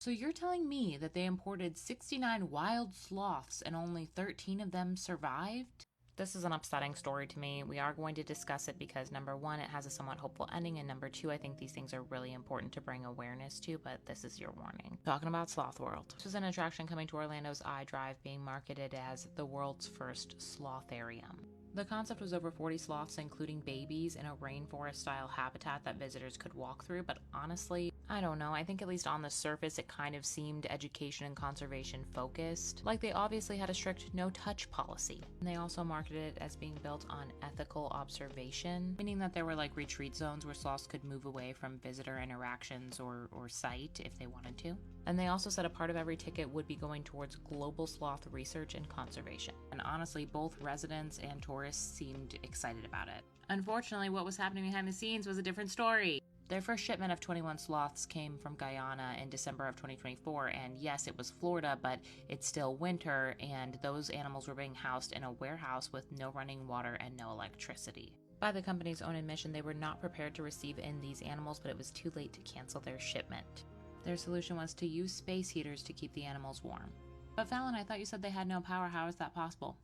So you're telling me that they imported 69 wild sloths and only 13 of them survived? This is an upsetting story to me. We are going to discuss it because number one, it has a somewhat hopeful ending, and number two, I think these things are really important to bring awareness to, but this is your warning. Talking about Sloth World. This is an attraction coming to Orlando's iDrive being marketed as the world's first slotharium. The concept was over 40 sloths, including babies, in a rainforest-style habitat that visitors could walk through, but honestly, I don't know, I think at least on the surface it kind of seemed education and conservation focused. Like they obviously had a strict no-touch policy. And they also marketed it as being built on ethical observation, meaning that there were like retreat zones where sloths could move away from visitor interactions or sight if they wanted to. And they also said a part of every ticket would be going towards global sloth research and conservation. And honestly, both residents and tourists seemed excited about it. Unfortunately, what was happening behind the scenes was a different story. Their first shipment of 21 sloths came from Guyana in December of 2024, and yes, it was Florida, but it's still winter, and those animals were being housed in a warehouse with no running water and no electricity. By the company's own admission, they were not prepared to receive in these animals, but it was too late to cancel their shipment. Their solution was to use space heaters to keep the animals warm. But Fallon, I thought you said they had no power. How is that possible?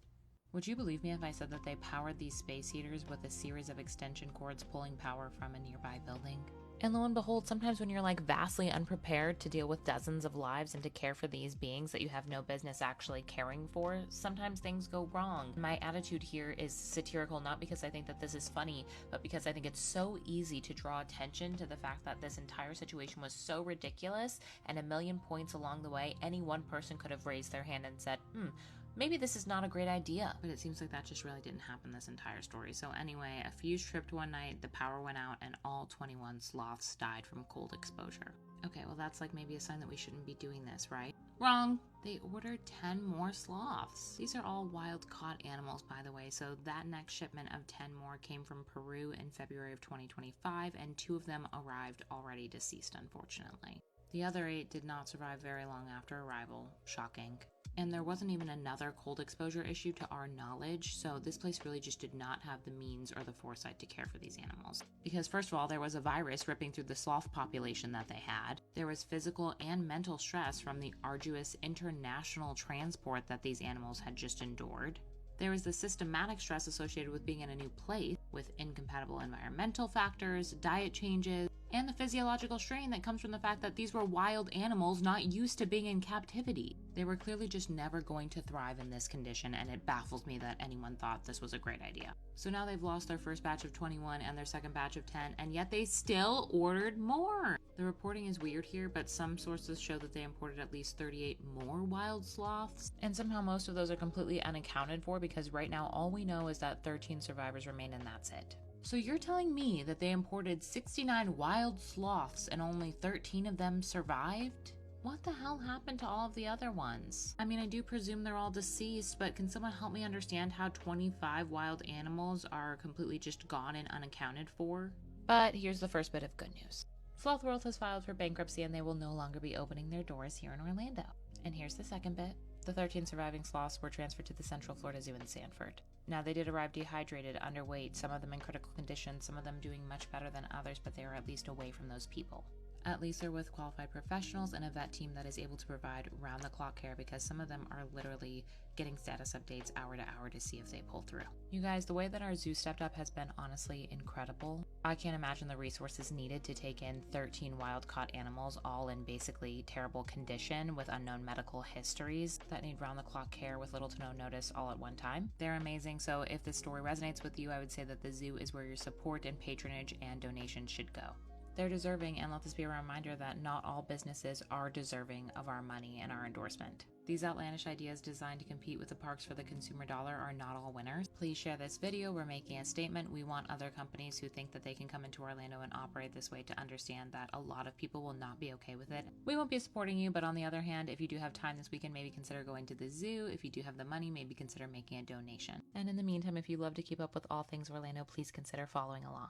Would you believe me if I said that they powered these space heaters with a series of extension cords pulling power from a nearby building? And lo and behold, sometimes when you're like vastly unprepared to deal with dozens of lives and to care for these beings that you have no business actually caring for, sometimes things go wrong. My attitude here is satirical, not because I think that this is funny, but because I think it's so easy to draw attention to the fact that this entire situation was so ridiculous, and a million points along the way, any one person could have raised their hand and said, maybe this is not a great idea. But it seems like that just really didn't happen this entire story. So anyway, a fuse tripped one night, the power went out, and all 21 sloths died from cold exposure. Okay, well that's like maybe a sign that we shouldn't be doing this, right? Wrong! They ordered 10 more sloths. These are all wild-caught animals, by the way, so that next shipment of 10 more came from Peru in February of 2025, and 2 of them arrived already deceased, unfortunately. The other 8 did not survive very long after arrival. Shocking. And there wasn't even another cold exposure issue to our knowledge, so this place really just did not have the means or the foresight to care for these animals. Because first of all, there was a virus ripping through the sloth population that they had. There was physical and mental stress from the arduous international transport that these animals had just endured. There was the systematic stress associated with being in a new place, with incompatible environmental factors, diet changes, and the physiological strain that comes from the fact that these were wild animals not used to being in captivity. They were clearly just never going to thrive in this condition, and it baffles me that anyone thought this was a great idea. So now they've lost their first batch of 21 and their second batch of 10, and yet they still ordered more. The reporting is weird here, but some sources show that they imported at least 38 more wild sloths, and somehow most of those are completely unaccounted for because right now all we know is that 13 survivors remain and that's it. So you're telling me that they imported 69 wild sloths and only 13 of them survived? What the hell happened to all of the other ones? I mean, I do presume they're all deceased, but can someone help me understand how 25 wild animals are completely just gone and unaccounted for? But here's the first bit of good news. Sloth World has filed for bankruptcy and they will no longer be opening their doors here in Orlando. And here's the second bit. The 13 surviving sloths were transferred to the Central Florida Zoo in Sanford. Now, they did arrive dehydrated, underweight, some of them in critical condition, some of them doing much better than others, but they are at least away from those people. At least they're with qualified professionals and a vet team that is able to provide round-the-clock care because some of them are literally getting status updates hour to hour to see if they pull through. You guys, the way that our zoo stepped up has been honestly incredible. I can't imagine the resources needed to take in 13 wild-caught animals, all in basically terrible condition with unknown medical histories that need round-the-clock care with little to no notice all at one time. They're amazing, so if this story resonates with you, I would say that the zoo is where your support and patronage and donations should go. They're deserving, and let this be a reminder that not all businesses are deserving of our money and our endorsement. These outlandish ideas designed to compete with the parks for the consumer dollar are not all winners. Please share this video. We're making a statement. We want other companies who think that they can come into Orlando and operate this way to understand that a lot of people will not be okay with it. We won't be supporting you, but on the other hand, if you do have time this weekend, maybe consider going to the zoo. If you do have the money, maybe consider making a donation. And in the meantime, if you love to keep up with all things Orlando, please consider following along.